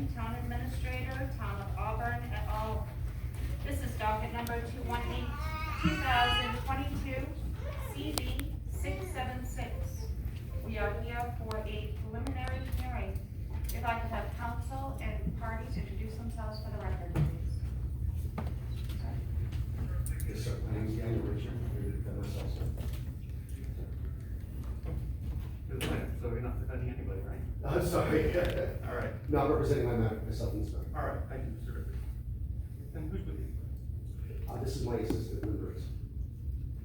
Eyring, Town Administrator, Town of Auburn et al. This is docket number 2022 CV 676. We are here for a preliminary hearing. If I could have counsel and parties introduce themselves for the record, please. Yes, sir. My name is Ken Eyring. I'm here to defend myself, sir. So you're not defending anybody, right? I'm sorry. All right. Not representing myself in this matter. All right, thank you, Mr. Ritter. And who's with you? This is my assistant, Lynn Briggs.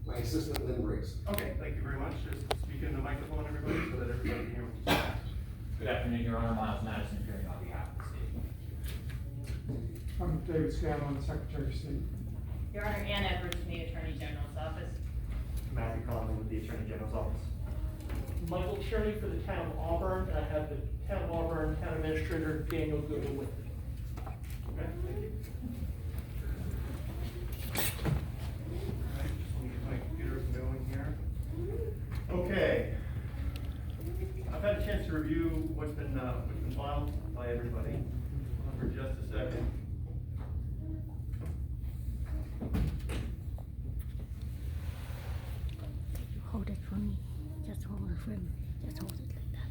My assistant, Lynn Briggs. Okay, thank you very much. Just speak in the microphone, everybody, so that everybody can hear what you say. Good afternoon, Your Honor. Miles Madison, appearing on behalf of the state. I'm David Scanlon, Secretary of State. Your Honor, Ann Edwards from the Attorney General's office. Matthew Conley with the Attorney General's office. Michael Tierney for the Town of Auburn, and I have the Town of Auburn Town Administrator Daniel Goodwin with me. Okay, thank you. All right, just let me get my computer going here. Okay. I've had a chance to review what's been filed by everybody. Hold on for just a second. Hold it for me. Just hold it for me. Just hold it like that.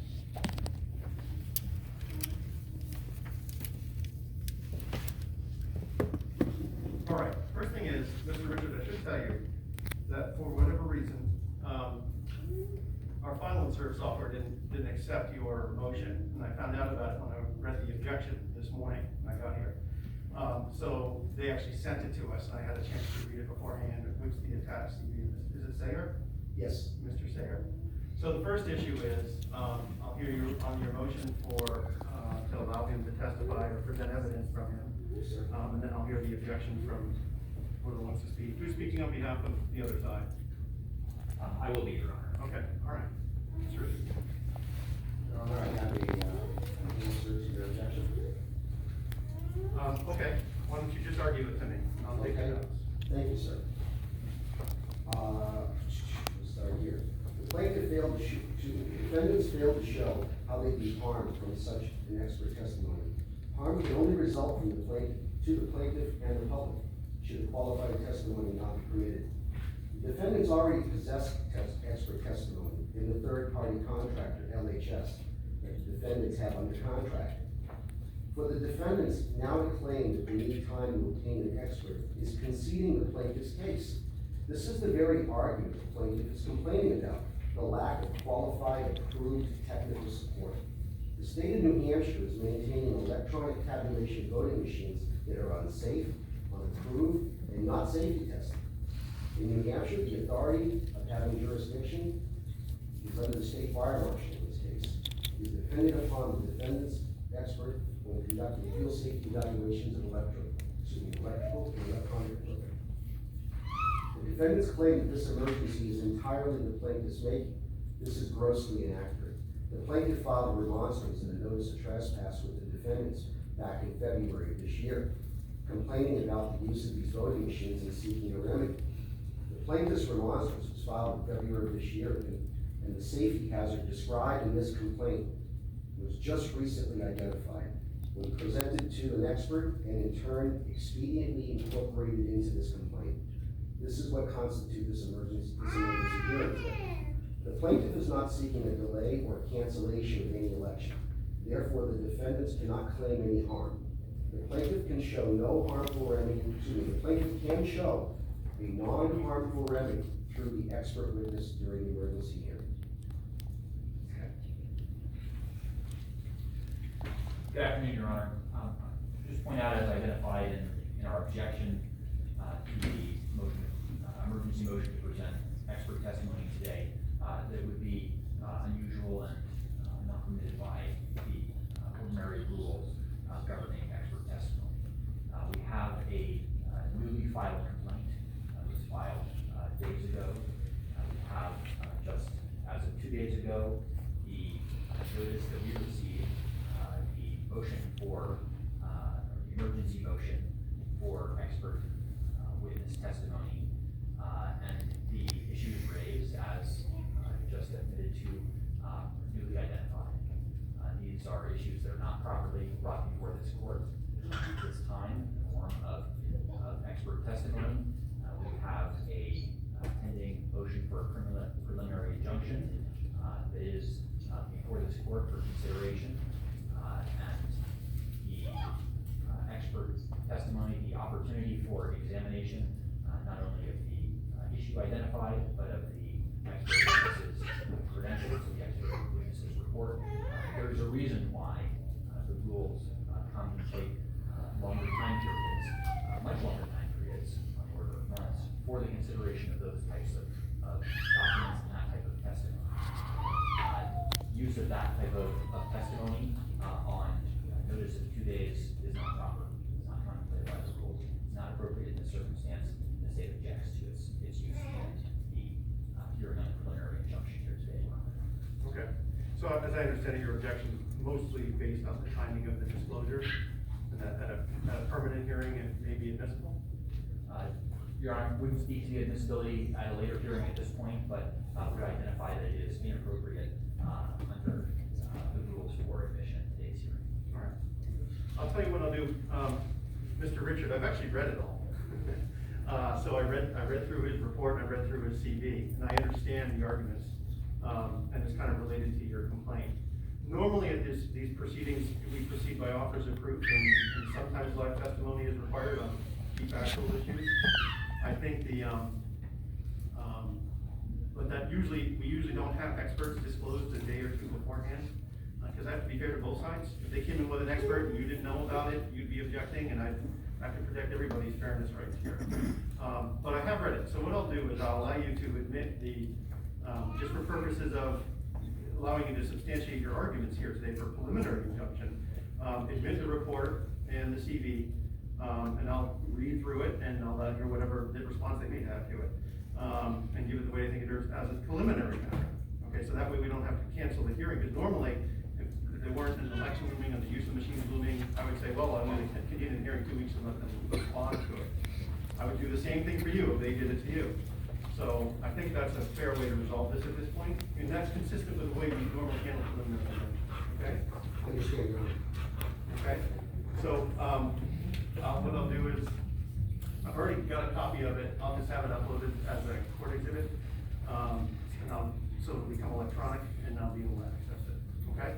All right, first thing is, Mr. Richard, I should tell you that for whatever reason, our file and serve software didn't accept your motion, and I found out about it when I read the objection this morning when I got here. So they actually sent it to us, and I had a chance to read it beforehand, which the attached CV is it Sayer? Yes. Mr. Sayer. So the first issue is, I'll hear you on your motion for, to allow him to testify or present evidence from him. Yes, sir. And then I'll hear the objection from whoever wants to speak. Who's speaking on behalf of the other side? I will be, Your Honor. Okay, all right. Mr. Richards. Your Honor, I have an answer to your objection. Okay, why don't you just argue it to me? I'll take the Okay. notes. Thank you, sir. Let's start here. The plaintiff failed to defendants failed to show how they'd be harmed from such an expert testimony. Harm can only result from the plaintiff and the public, should the qualified testimony not be permitted. The defendants already possess expert testimony in the third-party contractor, LHS, that the defendants have under contract. For the defendants now to claim that they need time to obtain an expert is conceding the plaintiff's case. This is the very argument the plaintiff is complaining about, the lack of qualified, approved technical support. The state of New Hampshire is maintaining electronic tabulation voting machines that are unsafe, unapproved, and not safety tested. In New Hampshire, the authority of having jurisdiction is under the state fire marshal in this case, is dependent upon the defendant's expert when conducting field safety evaluations of electrical and electronic equipment. The defendants claim that this emergency is entirely the plaintiff's making. This is grossly inaccurate. The plaintiff filed a remonstrance and a notice of trespass with the defendants back in February of this year, complaining about the use of these voting machines and seeking a remedy. The plaintiff's remonstrance was filed in February of this year, and the safety hazard described in this complaint was just recently identified when presented to an expert and in turn expediently incorporated into this complaint. This is what constitutes this emergency hearing. The plaintiff is not seeking a delay or cancellation of any election. Therefore, the defendants cannot claim any harm. The plaintiff can show no harmful remedy, the plaintiff can show a non-harmful remedy through the expert witness during the emergency hearing. Good afternoon, Your Honor. Just point out, as identified in our objection to the motion, emergency motion to present expert testimony today, that it would be unusual and not permitted by the ordinary rules governing expert testimony. We have a newly filed complaint that was filed days ago. We have just as of 2 days ago the notice that we received, the motion for the emergency motion for expert witness testimony, and the issues raised as just admitted to newly identified. These are issues that are not properly properly brought before this court this time in the form of expert testimony. We have a pending motion for a preliminary injunction that is before this court for consideration. And the expert testimony, the opportunity for examination, not only of the issue identified, but of the expert witness's credentials, the expert witness's report. There is a reason why the rules contemplate longer time periods, much longer time periods, on the order of months, for the consideration of those types of documents and that type of testimony. Use of that type of testimony on notice of 2 days is not proper. It's not contemplated by the rules. It's not appropriate in this circumstance. The state objects to its use in the hearing on the preliminary injunction here today. Okay, so as I understand it, your objection is mostly based on the timing of the disclosure, and that at a permanent hearing, it may be admissible? Your Honor, wouldn't speak to the admissibility at a later hearing at this point, but would identify that it is inappropriate under the rules for admission at today's hearing. All right. I'll tell you what I'll do, Mr. Richard, I've actually read it all. So I read through his report, and I read through his CV, and I understand the arguments, and it's kind of related to your complaint. Normally at these proceedings, we proceed by offers of proof, and sometimes live testimony is required on key factual issues. I think but that we usually don't have experts disclosed a day or two beforehand, because I have to be fair to both sides. If they came in with an expert and you didn't know about it, you'd be objecting, and I have to protect everybody's fairness rights here. But I have read it, so what I'll do is I'll allow you to admit just for purposes of allowing you to substantiate your arguments here today for preliminary injunction, admit the report and the CV, and I'll read through it, and I'll hear whatever response they may have to it, and give it the way I think it is as a preliminary matter. Okay, so that way we don't have to cancel the hearing, because normally, if there weren't an election looming and the use of machines looming, I would say, well, I'm going to continue the hearing 2 weeks and let them respond to it. I would do the same thing for you if they did it to you. So I think that's a fair way to resolve this at this point, and that's consistent with the way we normally handle preliminary injunction. Okay? Understand, Your Honor. Okay, so, what I'll do is, I've already got a copy of it, I'll just have it uploaded as a court exhibit, so it'll become electronic, and I'll be able to access it, okay?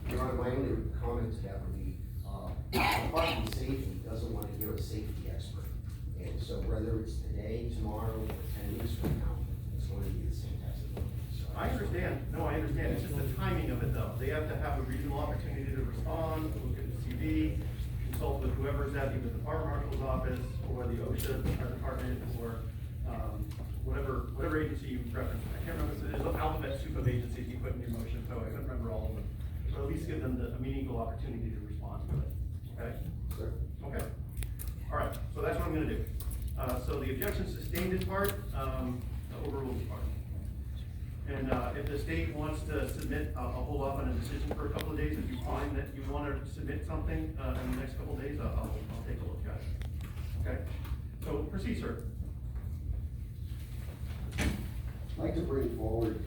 Your Honor, my only comment to that would be, Department of Safety doesn't want to hear a safety expert. And so whether it's today, tomorrow, or 10 weeks from now, it's going to be the same testimony. So I understand, no, I understand, it's just the timing of it though. They have to have a reasonable opportunity to respond, look at the CV, consult with whoever's at either the fire marshal's office, or the OSHA department, or, whatever agency you reference. I can't remember, there's an alphabet soup of agencies you put in your motion, so I couldn't remember all of them. But at least give them a meaningful opportunity to respond to it, okay? Sir. Okay. All right, so that's what I'm gonna do. So the objection sustained in part, overruled in part. And if the state wants to submit, I'll hold off on a decision for a couple of days. If you find that you want to submit something in the next couple of days, I'll take a look at it. Okay? So proceed, sir. I'd like to bring forward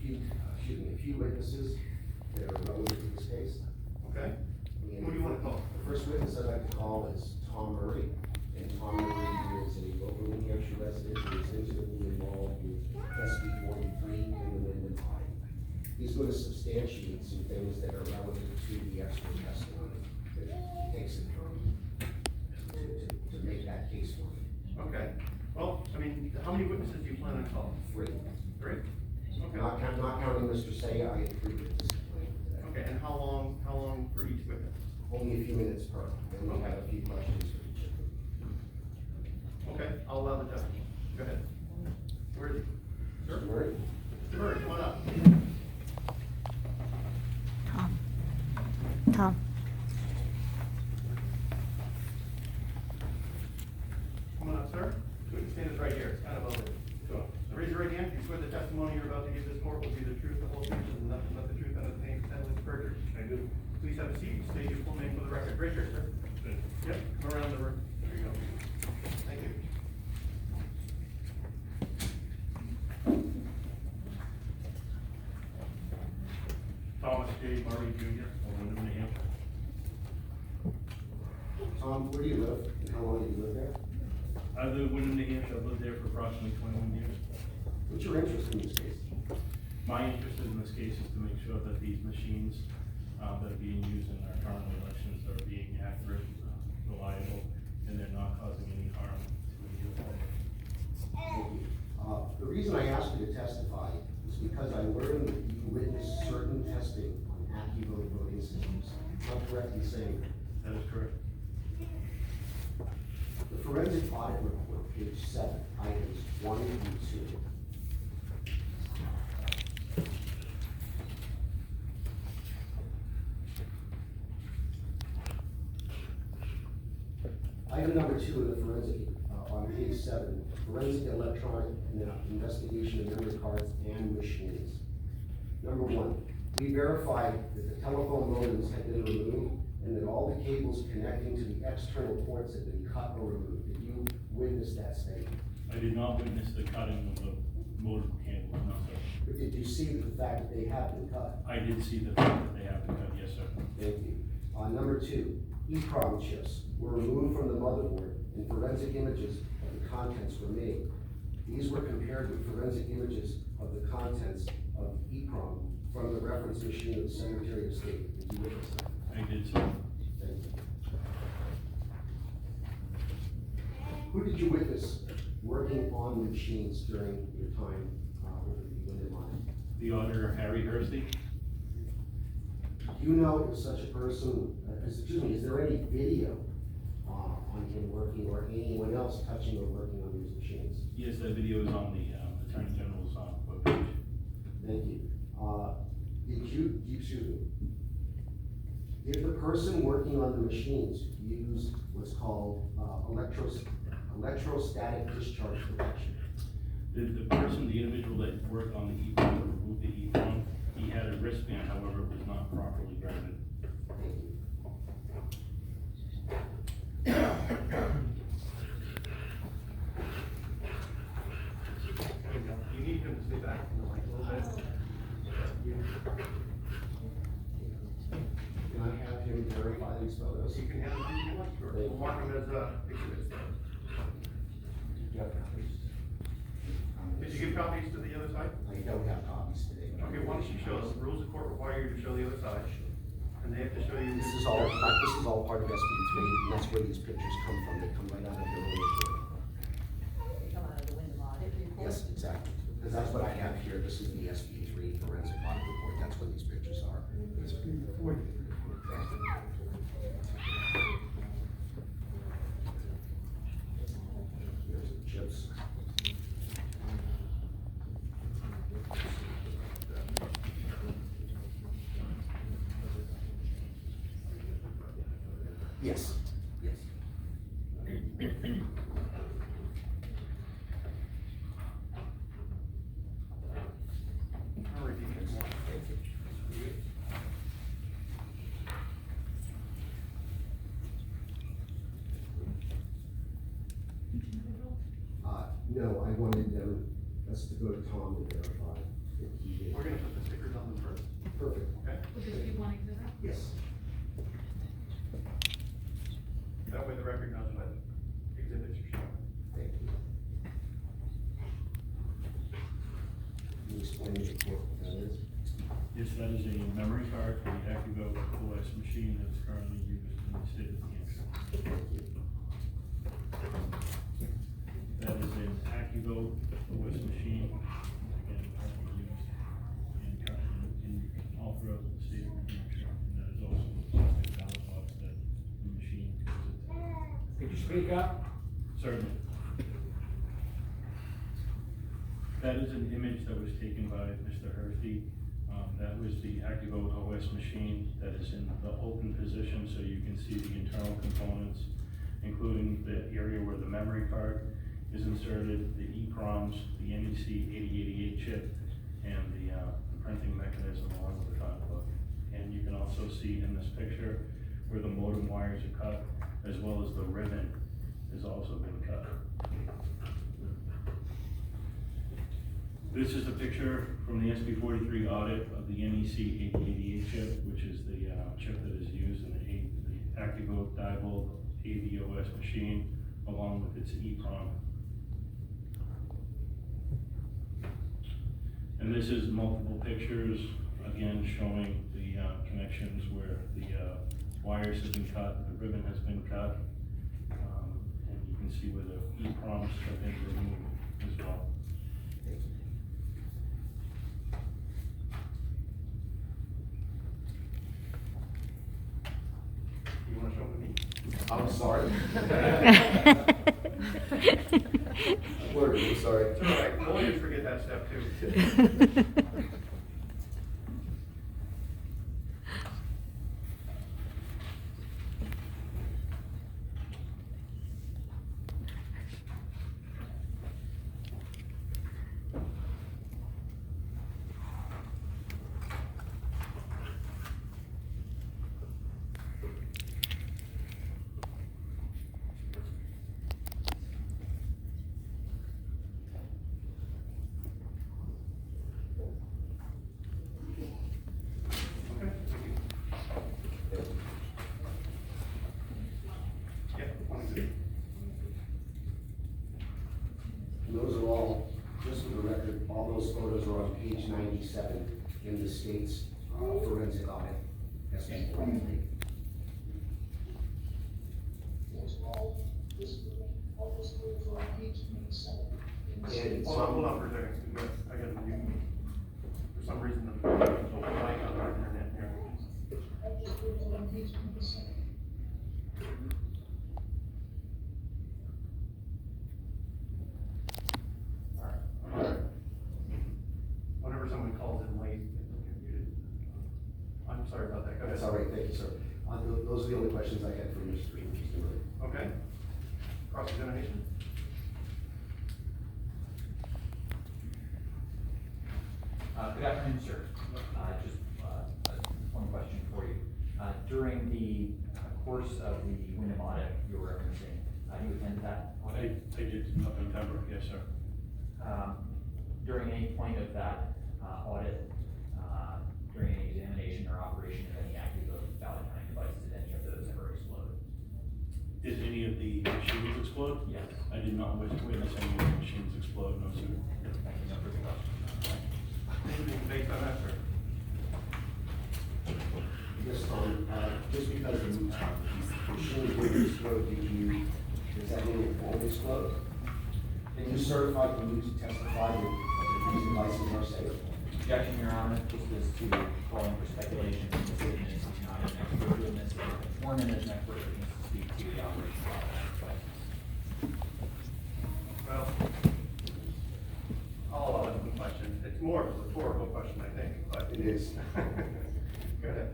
a few witnesses that are relevant to this case. Okay? And Who do you want to call? The first witness I'd like to call is Tom Murray. And Tom Murray is a local New Hampshire resident who is intimately involved with SB 43 in the Wyndham audit. He's going to substantiate some things that are relevant to the expert testimony that takes it from to make that case for me. Okay. Well, I mean, how many witnesses do you plan on calling? 3. 3? Okay. Not counting Mr. Saya, I had 3 witnesses planned today. Okay, and how long for each witness? Only a few minutes per. And we have a few questions for each of them. Okay, I'll allow the testimony. Go ahead. Where is he? Sir? Mr. Murray? Mr. Murray, come on up. Tom. Come on up, sir. Good, stand right here, it's kind of over. So, raise your right hand, you swear the testimony you're about to give this court will be the truth, the whole truth, and nothing but the truth, and the same extent with perjury. I do. Please have a seat, state your full name for the record. Right here, sir. Good. Yep, come around the room. There you go. Thank you. Thomas J. Murray, Tony Jr. of Wyndham, New Hampshire. Tom, where do you live, and how long do you live there? I live in Wyndham, New Hampshire. I've lived there for approximately 21 years. What's your interest in this case? My interest in this case is to make sure that these machines that are being used in our current elections are being accurate, reliable, and they're not causing any harm to the public. Thank you. The reason I asked you to testify is because I learned that you witnessed certain testing on AccuVote voting systems. Am I correct in saying that? That is correct. The forensic audit report, page 7, items 1 and 2. Item number 2 in the forensic, on page 7, forensic electronic investigation of memory cards and machines. Number 1, we verified that the telephone modems had been removed and that all the cables connecting to the external ports had been cut or removed. Did you witness that statement? I did not witness the cutting of the modem cables, no, sir. But did you see the fact that they have been cut? I did see the fact that they have been cut, yes, sir. Thank you. Number 2, EEPROM chips were removed from the motherboard and forensic images of the contents were made. These were compared with forensic images of the contents of EEPROM from the reference machine of the Secretary of State. Did you witness that? I did, sir. Thank you. Who did you witness working on the machines during your time with the Wyndham Line? The auditor, Harry Hursty. Do you know if such a person, excuse me, is there any video on him working or anyone else touching or working on these machines? Yes, that video is on the Attorney General's webpage. Thank you. Excuse me, did the person working on the machines use what's called electrostatic discharge protection? The person, the individual that worked on the EEPROM, removed the EEPROM, he had a wristband, however, it was not properly grounded. Thank you. You need him to stay back from the mic a little bit. Can I have him verify these photos? You can have him if you want, or we'll mark him as exhibits. Did you give copies to the other side? I don't have copies today. Okay, why don't you show us, the rules of court require you to show the other side, and they have to show you. This is all part of SB 3, and that's where these pictures come from. They come right out of your own report. They come out of the Wyndham audit report? Yes, exactly. Because that's what I have here. This is the SB 3 forensic audit report. That's what these pictures are. It's before you. Here's the chips. Yes, yes. I'll repeat it more. No, I wanted us to go to Tom to verify that he did. We're gonna put the stickers on them first, Perfect. okay? Would this be one exhibit? Yes. That way the record knows what exhibits you're showing. Thank you. Can you explain to the court what that is? Yes, that is a memory card for the AccuVote OS machine that is currently used in the state of New Hampshire. Thank you. That is an AccuVote OS machine, again, currently used in all throughout the state of New Hampshire. And that is also the ballot box that the machine goes into. Could you speak up? Certainly. That is an image that was taken by Mr. Hursty. That was the AccuVote OS machine that is in the open position, so you can see the internal components, including the area where the memory card is inserted, the EEPROMs, the NEC 8088 chip, and the printing mechanism along with the codebook. And you can also see in this picture where the modem wires are cut, as well as the ribbon has also been cut. This is a picture from the SB 43 audit of the NEC 8088 chip, which is the chip that is used in the ActiVote Diebold AVOS machine, along with its EEPROM. And this is multiple pictures, again, showing the connections where the wires have been cut, the ribbon has been cut, and you can see where the EEPROMs have been removed as well. You wanna show me? I'm sorry. Word, I'm sorry. It's all right, lawyers forget that step too. And those are all, just for the record, all those photos are on page 97 in the state's forensic audit. SB 43. And Hold on for a second. I gotta mute. For some reason, the mic on our internet here. All right. Whenever someone calls in late, it'll get muted. I'm sorry about that. Go ahead. That's all right, thank you, sir. Those are the only questions I had for Mr. Murray. Okay. Cross-examination? Good afternoon, sir. Just one question for you. During the course of the Wyndham audit you were referencing, you attended that I audit? did up in Pembroke, yes, sir. During any point of that audit, during any examination or operation of any ActiVote ballot counting devices, did any of those ever explode? Did any of the machines explode? Yes. I did not witness any of the machines explode, no, sir. Thank you. No further questions. Anything based on that, sir? Yes, Tom, just because the machine would explode, does that mean it won't explode? Can you certify, can you testify that these devices are safe? Objection, Your Honor, just as to calling for speculation, this witness is not an expert witness, the foreman is an expert witness to speak to the operation of that device. Well, I'll allow the question. It's more of a rhetorical question, I think, but. It is. Go ahead.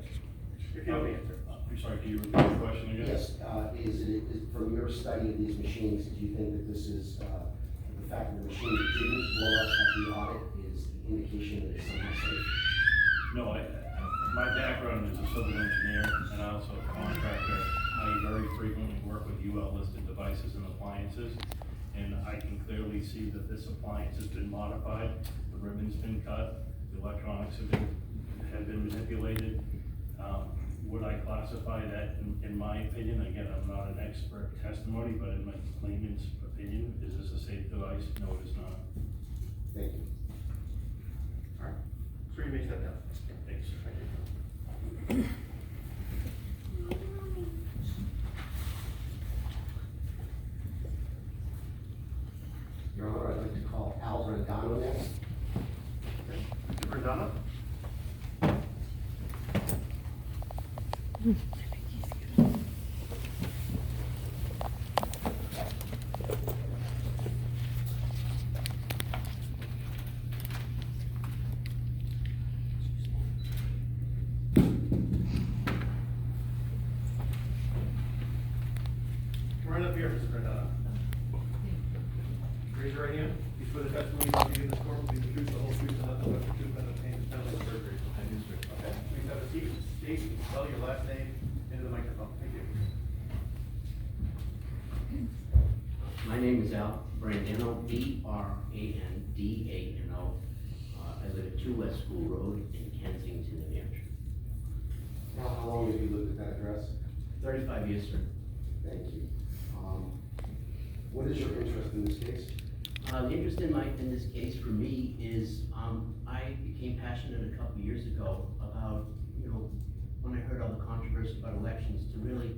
If you know the answer. I'm sorry, can you repeat the question again? Yes, from your study of these machines, do you think that this is, the fact that the machine didn't blow up at the audit is an indication that it's somehow safe? No, my background is a civil engineer and also a contractor. I very frequently work with UL listed devices and appliances, and I can clearly see that this appliance has been modified, the ribbon's been cut, the electronics have been manipulated. Would I classify that, in my opinion, again, I'm not an expert testimony, but in my claimant's opinion, is this a safe device? No, it is not. Thank you. All right. Sir, you may step down. Thanks. Thank you. Your Honor, I'd like to call Al Brandano next. Mr. Verdano? Right up here, Mr. Verdano. Raise your right hand. You swear the testimony you give in this court will be the truth, the whole truth, and nothing but the truth, and the pain, penalty of perjury. I do, sir. Okay, please have a seat. State and spell your last name into the microphone. Thank you. My name is Al Brandano, B-R-A-N-D-A-N-O. I live at 2 West School Road in Kensington, New Hampshire. Now, how long have you lived at that address? 35 years, sir. Thank you. What is your interest in this case? The interest in this case for me is, I became passionate a couple years ago about, when I heard all the controversy about elections, to really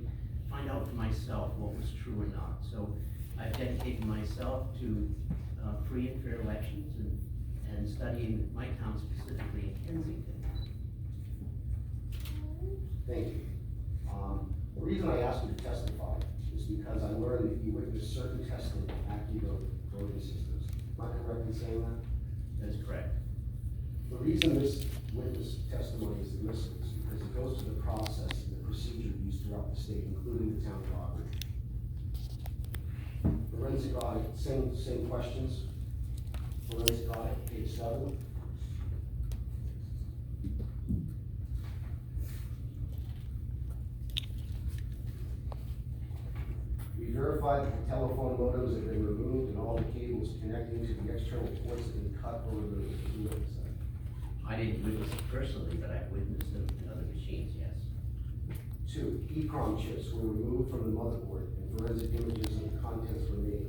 find out for myself what was true or not. So I've dedicated myself to free and fair elections and studying my town, specifically in Kensington. Thank you. The reason I asked you to testify is because I learned that you witnessed certain testing of active voting systems. Am I correct in saying that? That is correct. The reason this witness testimony is admissible is because it goes to the process and the procedure used throughout the state, including the town of Auburn. Forensic audit, same questions. Forensic audit, page 7. We verified that the telephone modems have been removed and all the cables connecting to the external ports have been cut or removed. Who witnessed that? I didn't witness it personally, but I've witnessed them in other machines, yes. 2, EEPROM chips were removed from the motherboard and forensic images of the contents were made.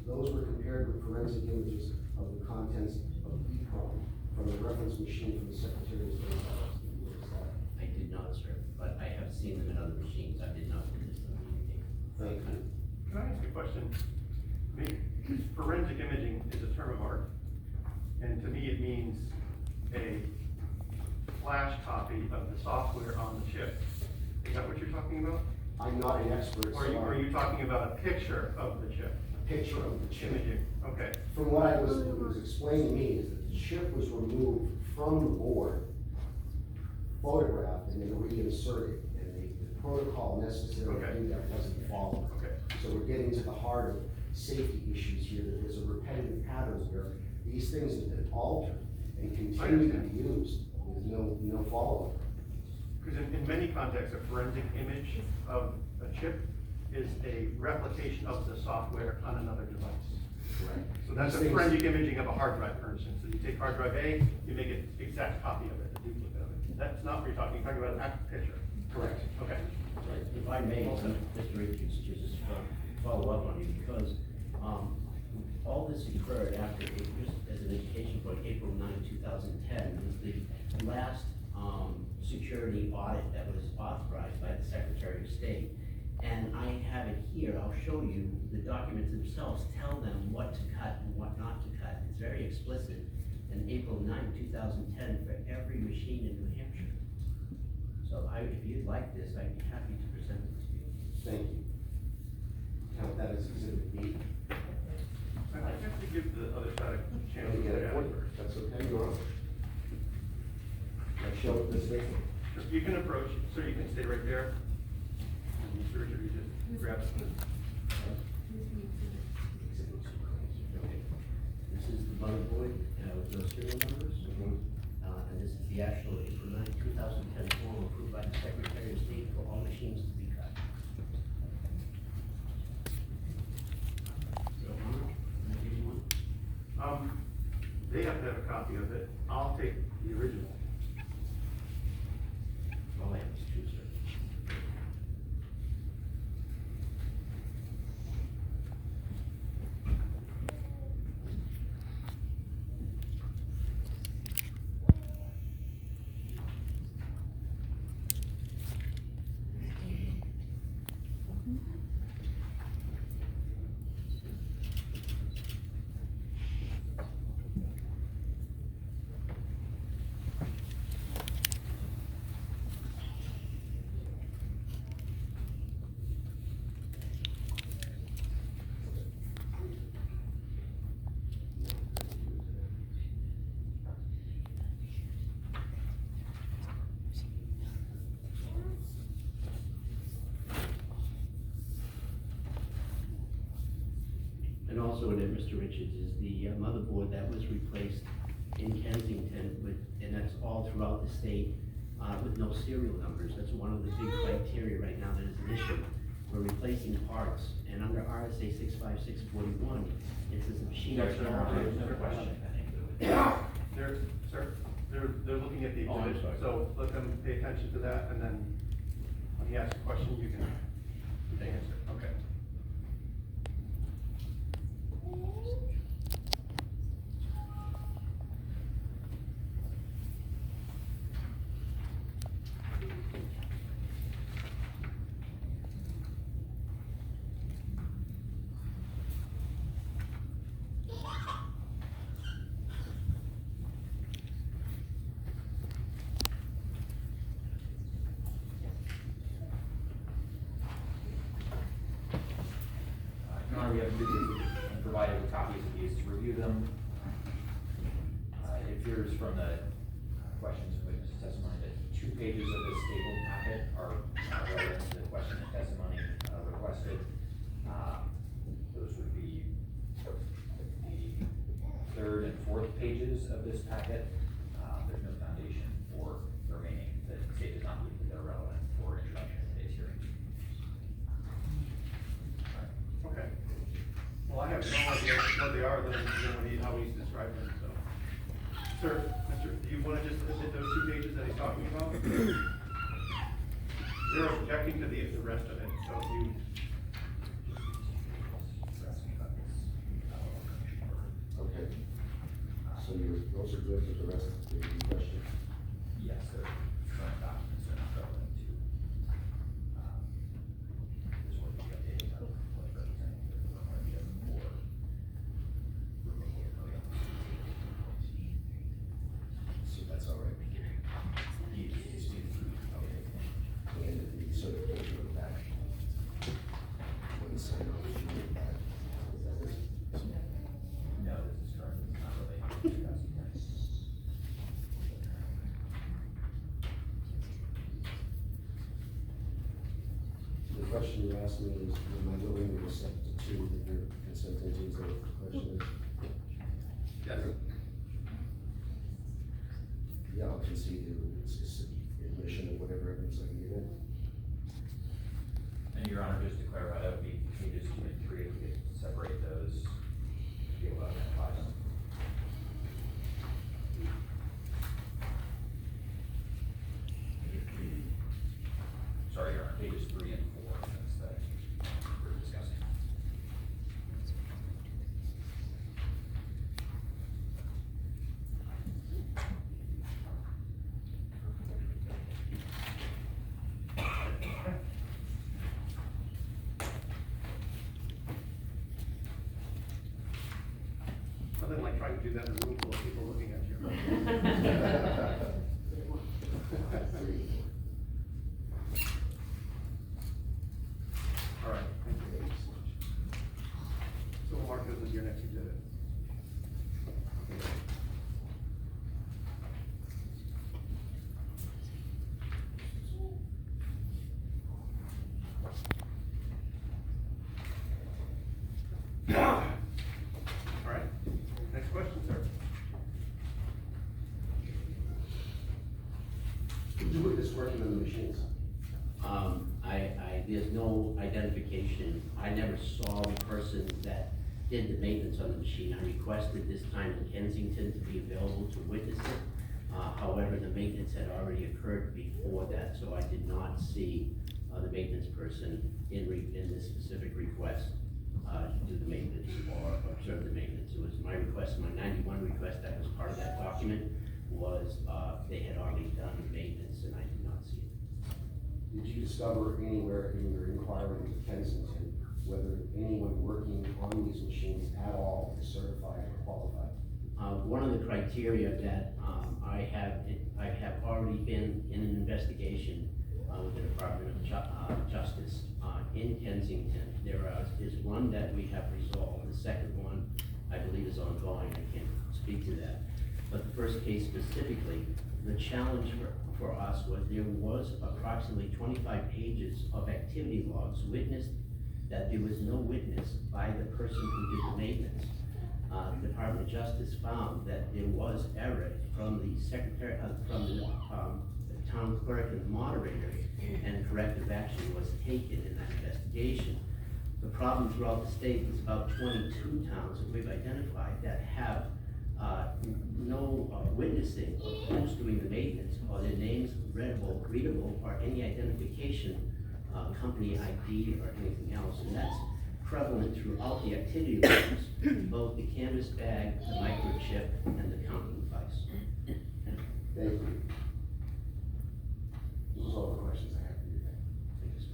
Those were compared with forensic images of the contents of EEPROM from the reference machine from the Secretary of State's office. Did you witness that? I did not, sir, but I have seen them in other machines. I did not witness them in anything. Thank you. Can I ask a question? I mean, forensic imaging is a term of art, and to me it means a flash copy of the software on the chip. Is that what you're talking about? I'm not an expert, Or so are you talking about a picture of the chip? a picture of the chip. Imaging, okay. From what it was explained to me is that the chip was removed from the board, photographed, and then reinserted, and the protocol necessary to do that wasn't followed. Okay. So we're getting to the heart of safety issues here, that there's a repetitive pattern where these things have been altered and continue to be used with no follow-up. Because in many contexts, a forensic image of a chip is a replication of the software on another device. Correct. So that's a forensic imaging of a hard drive, for instance. So you take hard drive A, you make an exact copy of it, a duplicate of it. That's not what you're talking about an actual picture. Correct. Okay. If I may, Mr. Richards, just follow up on you, because all this occurred after, just as an education point, April 9, 2010 was the last security audit that was authorized by the Secretary of State. And I have it here, I'll show you, the documents themselves tell them what to cut and what not to cut. It's very explicit in April 9, 2010 for every machine in New Hampshire. So if you'd like this, I'd be happy to present it to you. Thank you. Count that as exhibit B. I have to give the other side a chance Let me to get get it for you. That's okay, Your Honor. I show this thing. You can approach, so you can stay right there. And Mr. Richard, you just grab it. This is the motherboard with those serial numbers. And this is the actual April 9, 2010 form approved by the Secretary of State for all machines to be cut. So, can I give you one? They have to have a copy of it. I'll take the original. All I have is two, sir. And also in it, Mr. Richards, is the motherboard that was replaced in Kensington and that's all throughout the state, with no serial numbers. That's one of the big criteria right now that is an issue. We're replacing parts, and under RSA 65641, it says the machine. There's another question. They're looking at the Oh, I'm exhibit, sorry. so let them pay attention to that, and then when he asks a question, you can answer, okay? Your Honor, we have reviewed and provided with copies of these to review them. It appears from the questions and witness testimony that 2 pages of this stapled packet are relevant to the question and testimony requested. Those would be the 3rd and 4th pages of this packet. There's no foundation for the remaining. The state does not believe that they're relevant for introduction in today's hearing. Okay. Well, I have no idea what they are, than how he's described them, so. Sir, do you wanna just admit those 2 pages that he's talking about? They're objecting to the rest of it, so you. Okay. So those are good with the rest of the question? Yes, sir. Current documents are not relevant to, this will be updated on what representative or removal. So that's all right. And the certification of that. When the sign off, you get back. Is that it? No, this is current, it's not related to 2010. The question you asked me is, am I willing to accept the 2 that you're consenting to? Is that what the question is? Yes. Yeah, I'll concede it's admission of whatever evidence I can get in. And Your Honor, just to clarify, that would be pages 2 and 3, we could separate those, to be able to identify them. Sorry, Your Honor, pages 3 and 4, that's that we're discussing. Nothing like trying to do that in a room full of people looking at you. All right, thank you. So we'll mark those as your next exhibit. All right, next question, sir. Who is working on the machines? There's no identification. I never saw the person that did the maintenance on the machine. I requested this time in Kensington to be available to witness it. However, the maintenance had already occurred before that, so I did not see, the maintenance person in this specific request, to do the maintenance or observe the maintenance. It was my request, my 91 request that was part of that document was, they had already done the maintenance and I did not see it. Did you discover anywhere in your inquiry with Kensington whether anyone working on these machines at all is certified or qualified? One of the criteria that I have already been in an investigation with the Department of Justice in Kensington. There is one that we have resolved. The second one, I believe, is ongoing. I can't speak to that. But the first case specifically, the challenge for us was there was approximately 25 pages of activity logs witnessed that there was no witness by the person who did the maintenance. The Department of Justice found that there was error from the secretary, from the town clerk and the moderator, and corrective action was taken in that investigation. The problem throughout the state is about 22 towns that we've identified that have no witnessing of who's doing the maintenance, or their names readable, or any identification, company ID or anything else, and that's prevalent throughout the activity logs, both the canvas bag, the microchip, and the counting device. Thank you. Those are all the questions I have for you. Thank you, sir.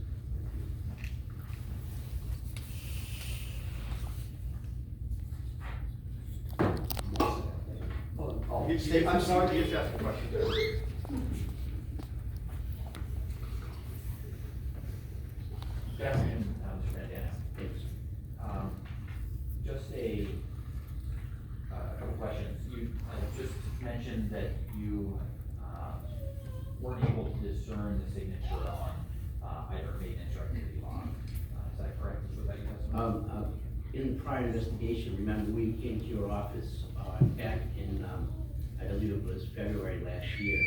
Oh, Steve, I'm sorry. You just ask a question. Good afternoon, Mr. Bandana. Just a couple questions. You just mentioned that you weren't able to discern the signature on either maintenance or activity log. Is that correct? Was that your testimony? In the prior investigation, remember, we came to your office, back in, I believe it was February last year,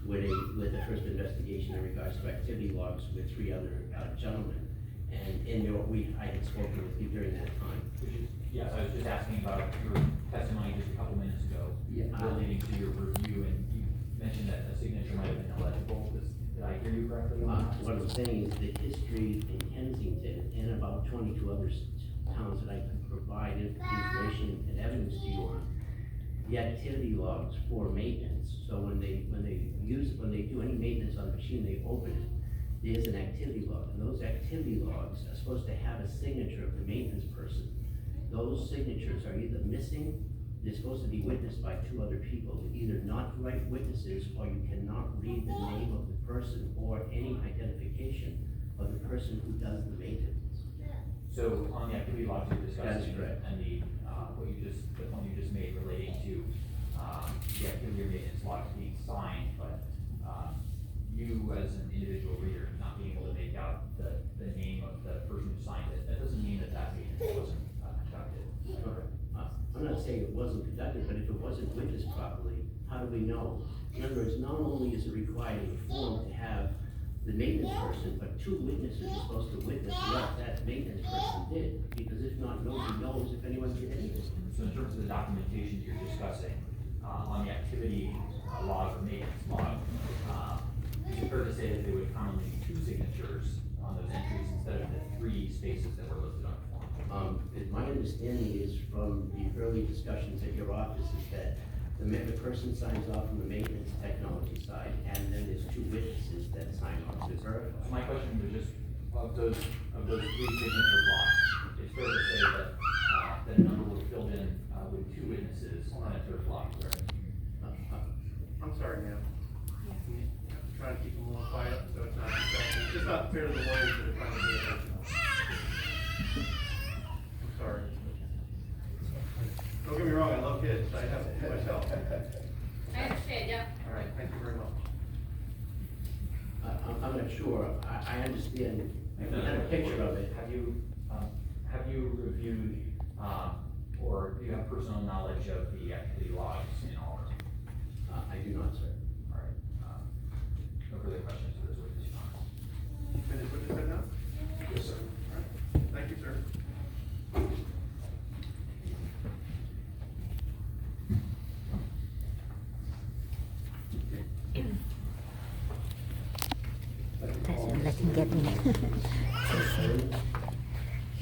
with the first investigation in regards to activity logs with 3 other gentlemen. And in your, I had spoken with you during that time. Yes, I was just asking about your testimony just a couple minutes ago, relating to your review, and you mentioned that a signature might have been illegible. Did I hear you correctly? What I'm saying is the history in Kensington and about 22 other towns that I can provide information and evidence to you on, the activity logs for maintenance. So when they do any maintenance on the machine, they open it, there's an activity log, and those activity logs are supposed to have a signature of the maintenance person. Those signatures are either missing, they're supposed to be witnessed by 2 other people, either not the right witnesses, or you cannot read the name of the person or any identification of the person who does the maintenance. So on the activity logs you're discussing, That's correct. and the point you just made relating to the activity or maintenance logs being signed, but you as an individual reader not being able to make out the name of the person who signed it, that doesn't mean that maintenance wasn't conducted. Correct. I'm not saying it wasn't conducted, but if it wasn't witnessed properly, how do we know? In other words, not only is it required in the form to have the maintenance person, but 2 witnesses are supposed to witness what that maintenance person did, because if not, nobody knows if anyone did anything. So in terms of the documentation you're discussing, on the activity log or maintenance log, is it fair to say that there would commonly be 2 signatures on those entries instead of the 3 spaces that were listed on the form? My understanding is from the early discussions at your office is that the person signs off on the maintenance technology side, and then there's 2 witnesses that sign off to verify. So my question was just, of those 3 signature blocks, it's fair to say that that a number were filled in with 2 witnesses on a 3rd block, correct? I'm sorry, ma'am. Trying to keep them a little quiet, so it's not distracting. It's just not fair to the lawyers that are trying to pay attention. I'm sorry. Don't get me wrong, I love kids, I have it myself. I understand, yeah. All right, thank you very much. I'm not sure, I understand, I had a picture of it. Have you reviewed, or do you have personal knowledge of the activity logs in all of them? I do not, sir. All right, no further questions for this witness, Your Honor. Finished with this right now? Yes, sir. All right, thank you, sir. Let him get in.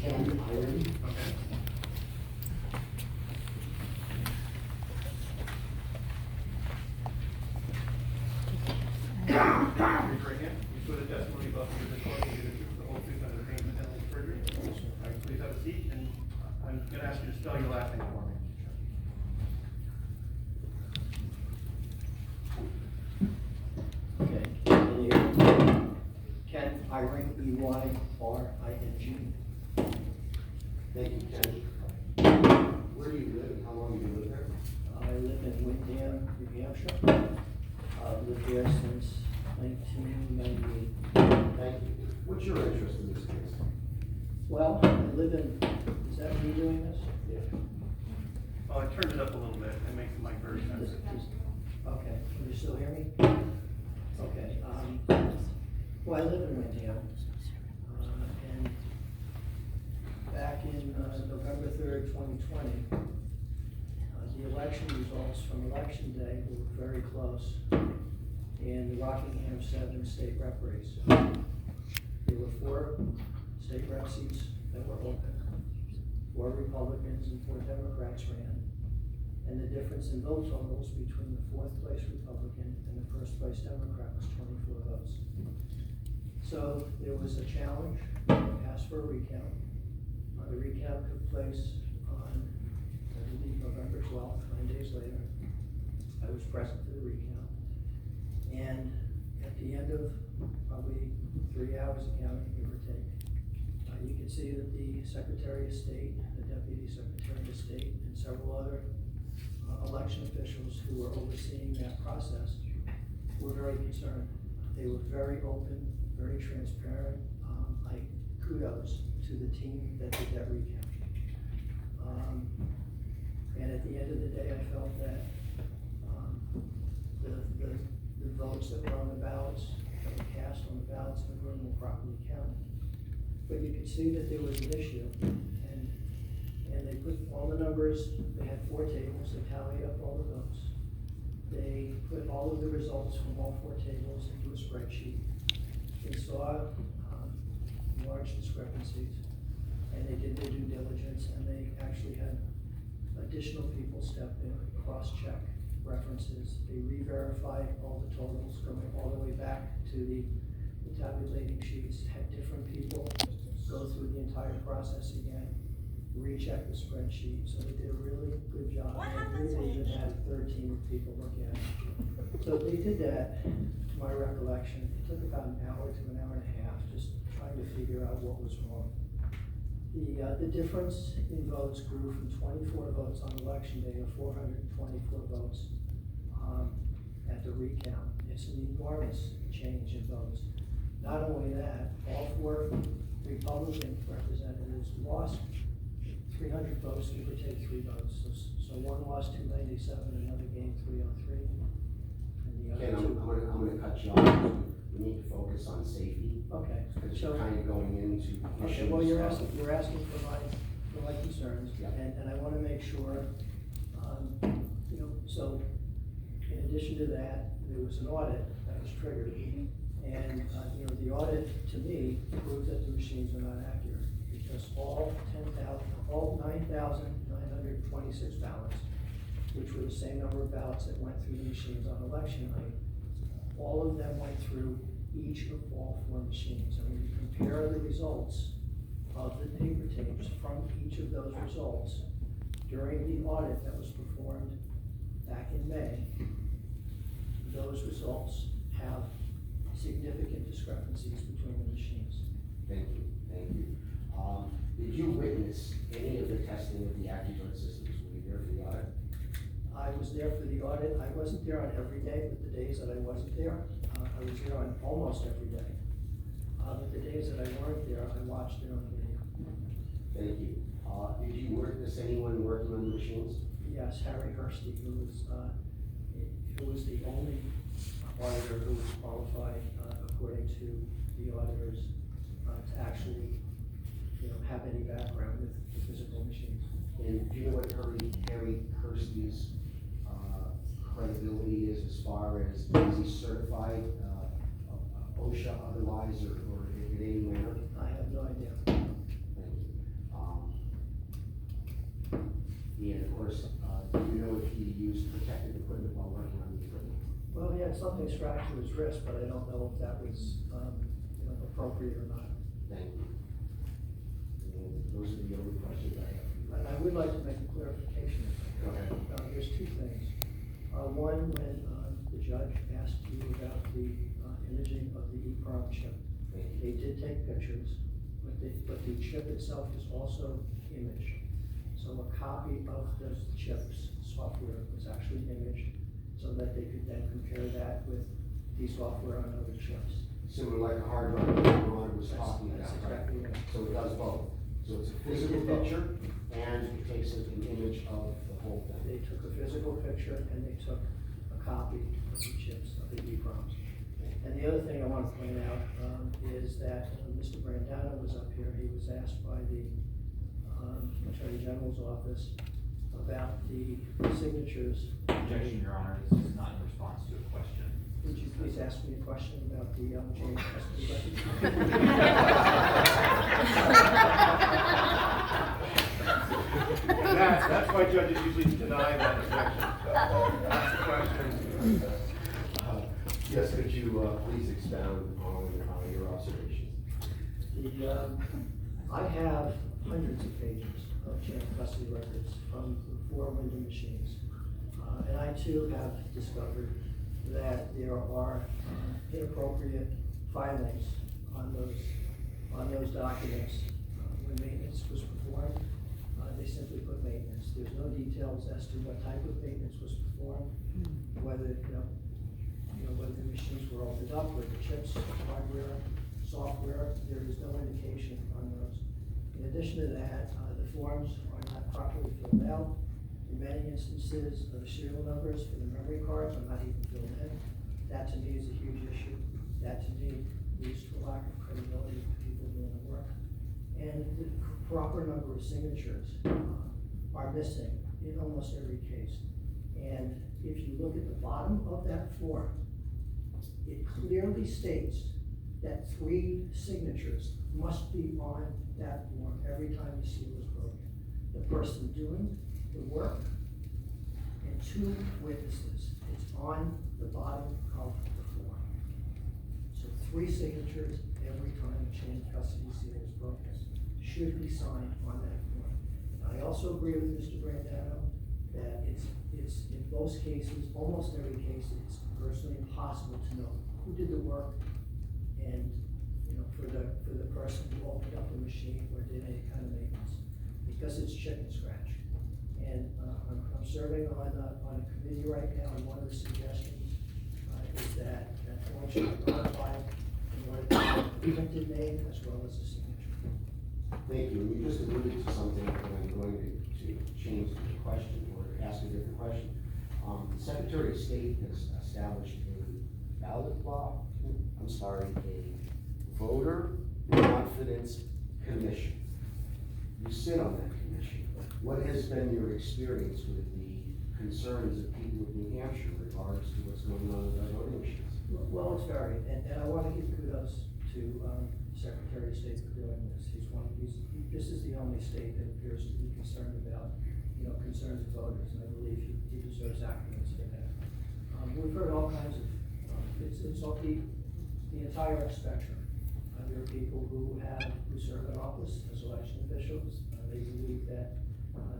Ken Eyring. Okay. Raise your right hand. You swear the testimony about the recording of the truth, the whole truth, and the things in the perjury? All right, please have a seat, and I'm gonna ask you to spell your last name for me. Okay, Ken Eyring, E-Y-R-I-N-G. Thank you, Ken. Where do you live and how long have you lived there? I live in Windham, New Hampshire. I've lived there since 1998. Thank you. What's your interest in this case? Well, I live in, is that me doing this? Yeah. Oh, I turned it up a little bit, it makes the mic very sensitive. Okay, can you still hear me? Okay, well, I live in Windham. And back in November 3rd, 2020, the the election results from election day were very close in the Rockingham 7 state rep race. There were 4 state rep seats that were open. 4 Republicans and 4 Democrats ran. And the difference in vote totals between the 4th place Republican and the 1st place Democrat was 24 votes. So there was a challenge, asked for a recount. The recount took place on, I believe, November 12th, 9 days later. I was present for the recount. And at the end of probably 3 hours of counting, give or take, you can see that the Secretary of State, the Deputy Secretary of State, and several other election officials who were overseeing that process were very concerned. They were very open, very transparent. Kudos to the team that did that recount. And at the end of the day, I felt that the votes that were on the ballots, that were cast on the ballots in the room were properly counted. But you could see that there was an issue, and they put all the numbers, they had 4 tables, they tallied up all the votes. They put all of the results from all 4 tables into a spreadsheet. They saw large discrepancies, and they did their due diligence, and they actually had additional people step in, cross-check references. They re-verified all the totals, going all the way back to the tabulating sheets, had different people go through the entire process again, recheck the spreadsheet, so they did a really good job. I believe they even had a third team of people look at it. So they did that, to my recollection. It took about an hour to an hour and a half, just trying to figure out what was wrong. The difference in votes grew from 24 votes on election day to 424 votes at the recount. It's an enormous change in votes. Not only that, all 4 Republican representatives lost 300 votes, give or take 3 votes. So one lost 297, another gained 303. And the Ken, other 2. I'm gonna cut you off. We need to focus on safety. Okay. Because So, you're kind of going into okay, issues. well, you're asking for my concerns, Yeah. and I wanna make sure, so in addition to that, there was an audit that was triggered. And, the audit, to me, proved that the machines were not accurate, because all 9,926 ballots, which were the same number of ballots that went through the machines on election night, all of them went through each of all 4 machines. And when you compare the results of the paper tapes from each of those results during the audit that was performed back in May, those results have significant discrepancies between the machines. Thank you, thank you. Did you witness any of the testing of the AccuVote systems? Were you there for the audit? I was there for the audit. I wasn't there on every day, but the days that I wasn't there, I was there on almost every day. But the days that I weren't there, I watched it on video. Thank you. Did you witness anyone working on the machines? Yes, Harry Hursty, who was the only auditor who was qualified, according to the auditors, to actually, have any background with the physical machines. And do you know what Harry Hursty's credibility is as far as, is he certified, OSHA otherwise, or in any manner? I have no idea. Thank you. And of course, do you know if he used protective equipment while working on the equipment? Well, he had something strapped to his wrist, but I don't know if that was, appropriate or not. Thank you. And those are the only questions I have. But I would like to make a clarification. Go ahead. There's 2 things. One, when the judge asked you about the imaging of the EEPROM chip, they did take pictures, but the chip itself is also imaged. So a copy of the chip's software was actually imaged, so that they could then compare that with the software on other chips. Similar like a hard drive that Ron was talking about, That's right? exactly right. So it does both. So it's a physical picture, and it takes an image of the whole thing. They took a physical picture and they took a copy of the chips, of the EEPROMs. And the other thing I want to point out is that when Mr. Brandano was up here, he was asked by the Attorney General's office about the signatures. Objection, Your Honor, this is not in response to a question. Would you please ask me a question about the chain of custody records? That's why judges usually deny that objection. That's the question. Yes, could you, please expound on, your observations? I have hundreds of pages of chain of custody records from the 4 window machines. And I too have discovered that there are inappropriate filings on those documents. When maintenance was performed, they simply put maintenance. There's no details as to what type of maintenance was performed, whether, whether the machines were opened up, whether the chips, hardware, software, there is no indication on those. In addition to that, the forms are not properly filled out. In many instances, the serial numbers for the memory cards are not even filled in. That to me is a huge issue. That to me leads to a lack of credibility of people doing the work. And the proper number of signatures are missing in almost every case. And if you look at the bottom of that form, it clearly states that 3 signatures must be on that form every time the seal is broken. The person doing the work and 2 witnesses. It's on the bottom of the form. So 3 signatures every time a chain of custody seal is broken should be signed on that form. And I also agree with Mr. Brandano that it's in most cases, almost every case, it's virtually impossible to know who did the work and, for the person who opened up the machine or did any kind of maintenance, because it's chicken scratch. And I'm serving on a committee right now, and one of the suggestions is that form should be modified in order to have a printed name as well as a signature. Thank you. You just alluded to something, and I'm going to change the question or ask a different question. The Secretary of State has established a voter confidence commission. You sit on that commission. What has been your experience with the concerns of people of New Hampshire in regards to what's going on with our voting machines? Well, it's varied, and I want to give kudos to Secretary of State for doing this. This is the only state that appears to be concerned about, concerns of voters, and I believe he deserves accolades for that. We've heard all kinds of, it's all the entire spectrum. There are people who serve in office as election officials. They believe that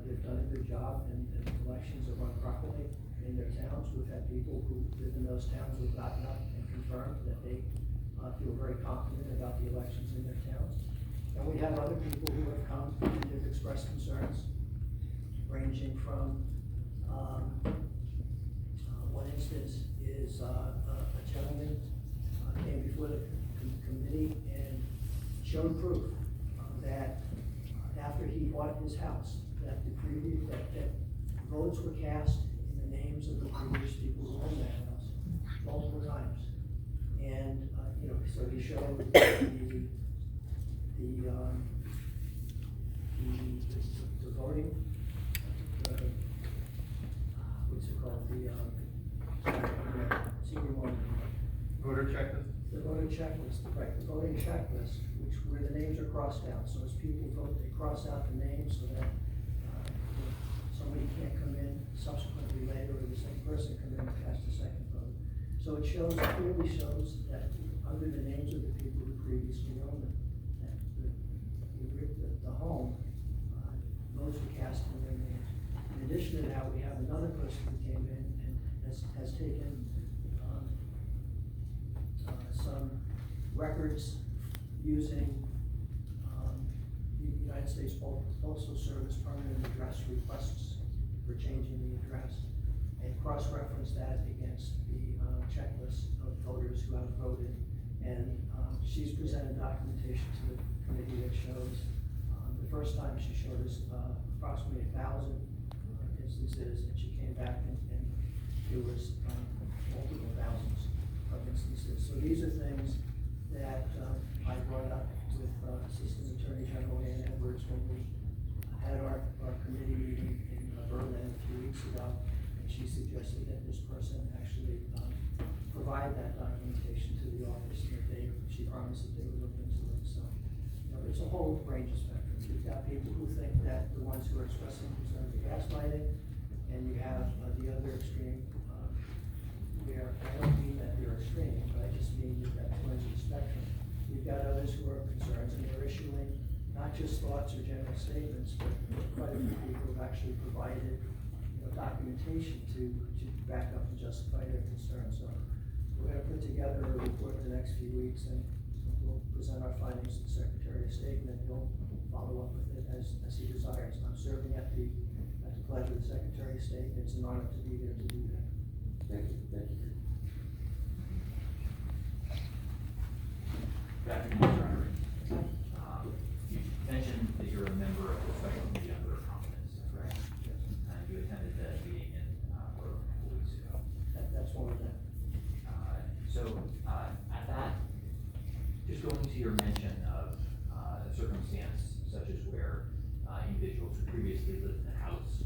they've done a good job and elections are run properly in their towns. We've had people who live in those towns who've gotten up and confirmed that they feel very confident about the elections in their towns. And we have other people who have come and have expressed concerns, ranging from, one instance is a gentleman came before the committee and showed proof that after he bought his house, that that votes were cast in the names of the previous people who owned that house multiple times. And, so he showed the voting, what's it called, Voter checklist? the voter checklist, right, the voting checklist, where the names are crossed out. So as people vote, they cross out the names so that somebody can't come in subsequently later, or the same person come in and cast a second vote. So it clearly shows that under the names of the people who previously owned it, the home, votes were cast in their names. In addition to that, we have another person who came in and has taken some records using the United States Postal Service permanent address requests for changing the address, and cross-reference that against the checklist of voters who have voted. And she's presented documentation to the committee that shows, the first time she showed us approximately 1,000 instances, and she came back and there was multiple thousands of instances. So these are things that I brought up with Assistant Attorney General Ann Edwards when we had our committee meeting in Berlin this person actually, provide that documentation to the office, and that she promised that they would look into it, so. It's a whole range of spectrum. You've got people who think that the ones who are expressing concern for gaslighting, and you have the other extreme, where I don't mean that they're extreme, but I just mean you've got two ends of the spectrum. You've got others who are concerned, and they're issuing not just thoughts or general statements, but quite a few people have actually provided, documentation to back up and justify their concerns. So we're gonna put together a report in the next few weeks, and we'll present our findings to the Secretary of State, and then he'll follow up with it as he desires. I'm serving at the pleasure of the Secretary of State, and it's an honor to be there to do that. Thank you, thank you. Good afternoon, Mr. Eyring. You mentioned that you're a member of the Special Committee on Voter Confidence, is that correct? Yes. And you attended the meeting in, Ruoff a couple weeks ago. That's one of them. At that, just going to your mention of a circumstance such as where individuals who previously lived in a house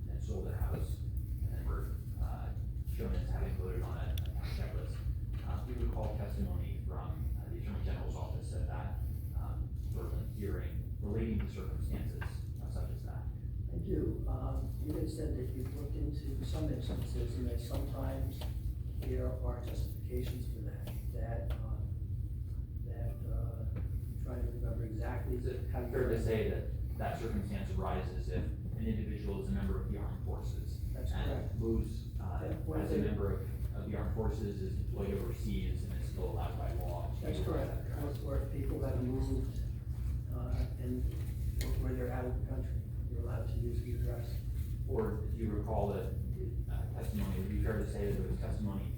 and sold their house and were shown as having voted on a checklist, we recall testimony from the Attorney General's office at that hearing relating to circumstances such as that. I do. You had said that you've looked into some instances, and that sometimes there are justifications for that, I'm trying to remember exactly. Is it fair to say that that circumstance arises if an individual is a member of the armed forces? That's and correct. moves as a member of the armed forces, is deployed overseas, and is still allowed by law? That's correct. Or if people have moved, and where they're out of the country, they're allowed to use the address. Or do you recall that testimony, would it be fair to say that there was testimony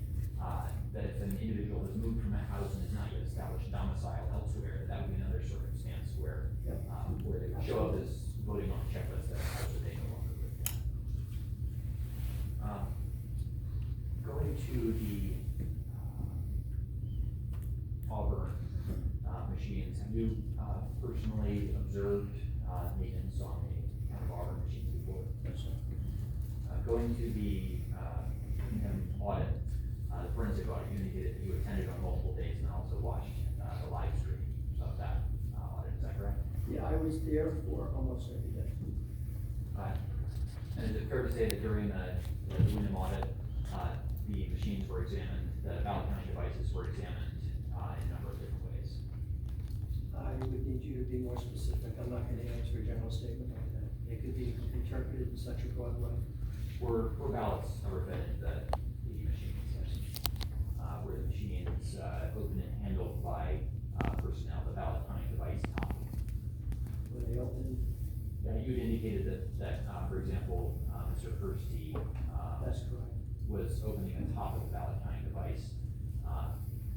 that if an individual has moved from a house and has not yet established domicile elsewhere, that would be another circumstance where, Yep. Where they would show up as voting on a checklist at a house that they no longer live in. Going to the Auburn machines, have you personally observed maintenance on the kind of Auburn machines before? Yes, sir. Going to the Rockingham audit, the forensic audit, you indicated that you attended on multiple days and also watched the live stream of that audit, is that correct? Yeah, I was there for almost every day. And is it fair to say that during the Wyndham audit, the machines were examined, the ballot counting devices were examined in a number of different ways? I would need you to be more specific. I'm not gonna answer a general statement like that. It could be interpreted in such a broad way. Were ballots ever fed into the machines? Were the machines opened and handled by personnel, the ballot counting device top? Were they open? Yeah, you had indicated that for example, Mr. Hersty That's correct. was opening the top of the ballot counting device,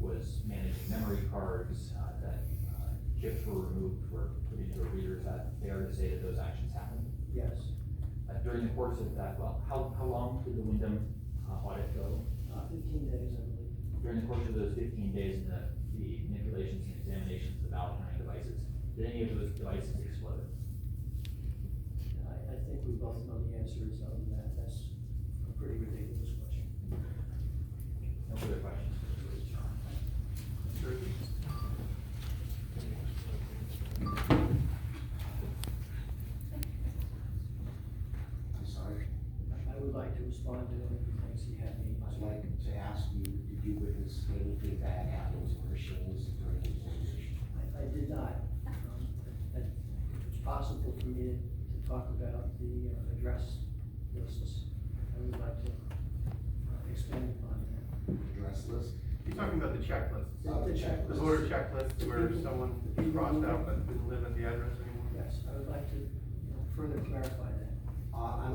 was managing memory cards, that chips were removed, were put into a reader. Is that fair to say that those actions happened? Yes. During the course of that, well, how long did the Wyndham audit go? 15 days, I believe. During the course of those 15 days and the manipulations and examinations of the ballot counting devices, did any of those devices explode? I think we both know the answer is no to that. That's a pretty ridiculous question. No further questions? Mr. Ritchie? I'm sorry. I would like to respond to any complaints he had made. I'd like to ask you, did you witness anything bad happen to machines during the examination? I did not. It's possible for me to talk about the address lists. I would like to expand upon that. Address list? You're talking about the checklist. The checklist. The voter checklist where someone crossed out but didn't live in the address anymore? Yes, I would like to, further clarify that. I'm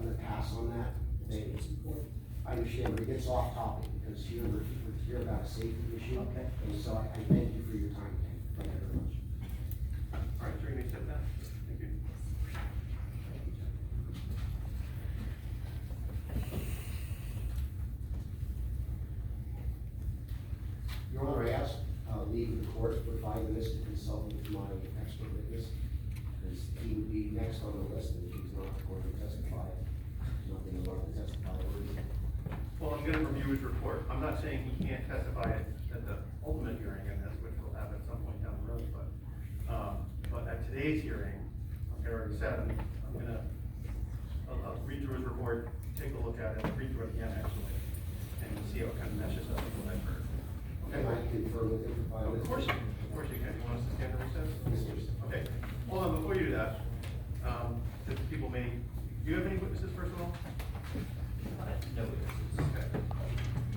gonna pass on that. It's important. I understand, but it gets off topic because here we're here about a safety issue. Okay. And so I thank you for your time, Ken. Thank you very much. All right, so you may sit down. Thank you. Your Honor, I ask leave of the court for 5 minutes to consult with my expert witness, because he would be next on the list, and if he's not going to testify, there's nothing more to testify over. Well, I'm gonna review his report. I'm not saying he can't testify at the ultimate hearing in this, which we'll have at some point down the road, but at today's hearing, on February 7th, I'll read through his report, take a look at it, read through it again, actually, and see how it kind of meshes up with what I've heard. Can I confer with him for 5 minutes? Of course you can. You want us to stand in recess? Yes, please. Okay, hold on, before you do that, because people may, do you have any witnesses, first of all? No witnesses. Okay.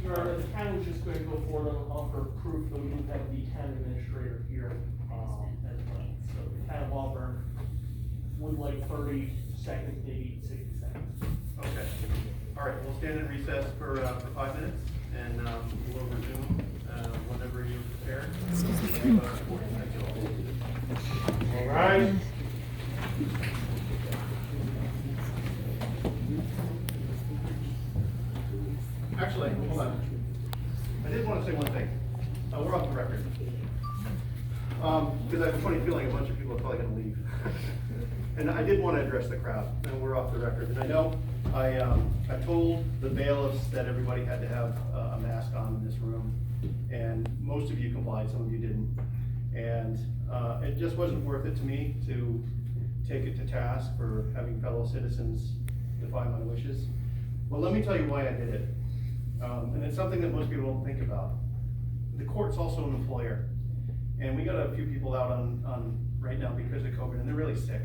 Your Honor, the town was just going to go forward and offer proof that we do have the town administrator here, as well. So the town of Auburn would like 30 seconds, maybe 60 seconds. Okay. All right, we'll stand in recess for 5 minutes, and we'll resume whenever you're prepared. All right. Actually, hold on. I did want to say one thing. We're off the record. Because I have a funny feeling a bunch of people are probably going to leave. And I did want to address the crowd, and we're off the record. And I know I told the bailiffs that everybody had to have a mask on in this room, and most of you complied, some of you didn't. And it just wasn't worth it to me to take it to task for having fellow citizens defy my wishes. Well, let me tell you why I did it. And it's something that most people don't think about. The court's also an employer. And we got a few people out on right now because of COVID, and they're really sick.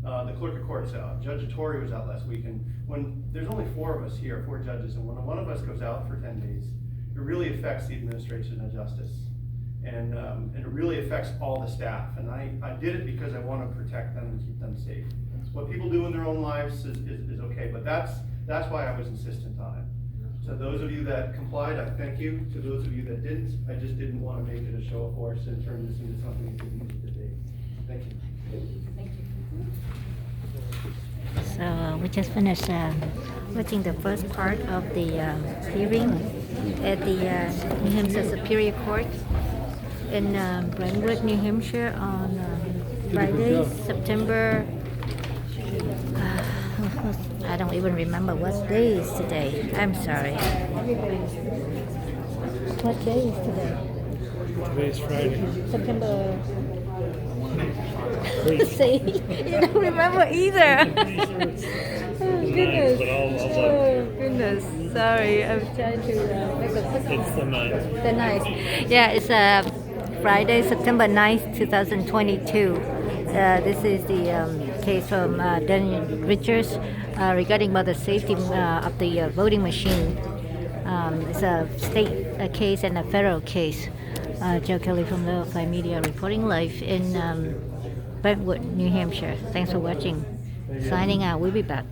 The clerk of court's out. Judge Torrey was out last week, and when there's only 4 of us here, 4 judges, and when one of us goes out for 10 days, it really affects the administration of justice. And it really affects all the staff. And I did it because I want to protect them and keep them safe. What people do in their own lives is okay, but that's why I was insistent on it. So those of you that complied, I thank you. To those of you that didn't, I just didn't want to make it a show of force and turn this into something it didn't need to be. Thank you. So we just finished watching the first part of the hearing at the New Hampshire Superior Court in Brentwood, New Hampshire on Friday, September. I don't even remember what day is today. I'm sorry. What day is today? Today's Friday. September. See, you don't remember either. Oh goodness. Oh goodness. Sorry, I'm trying to make a quick. It's the 9th. The 9th. Yeah, it's Friday, September 9th, 2022. This is the case from Daniel Richards regarding about the safety of the voting machine. It's a state case and a federal case. Joe Kelly from the Fly Media reporting live in Brentwood, New Hampshire. Thanks for watching. Signing out. We'll be back.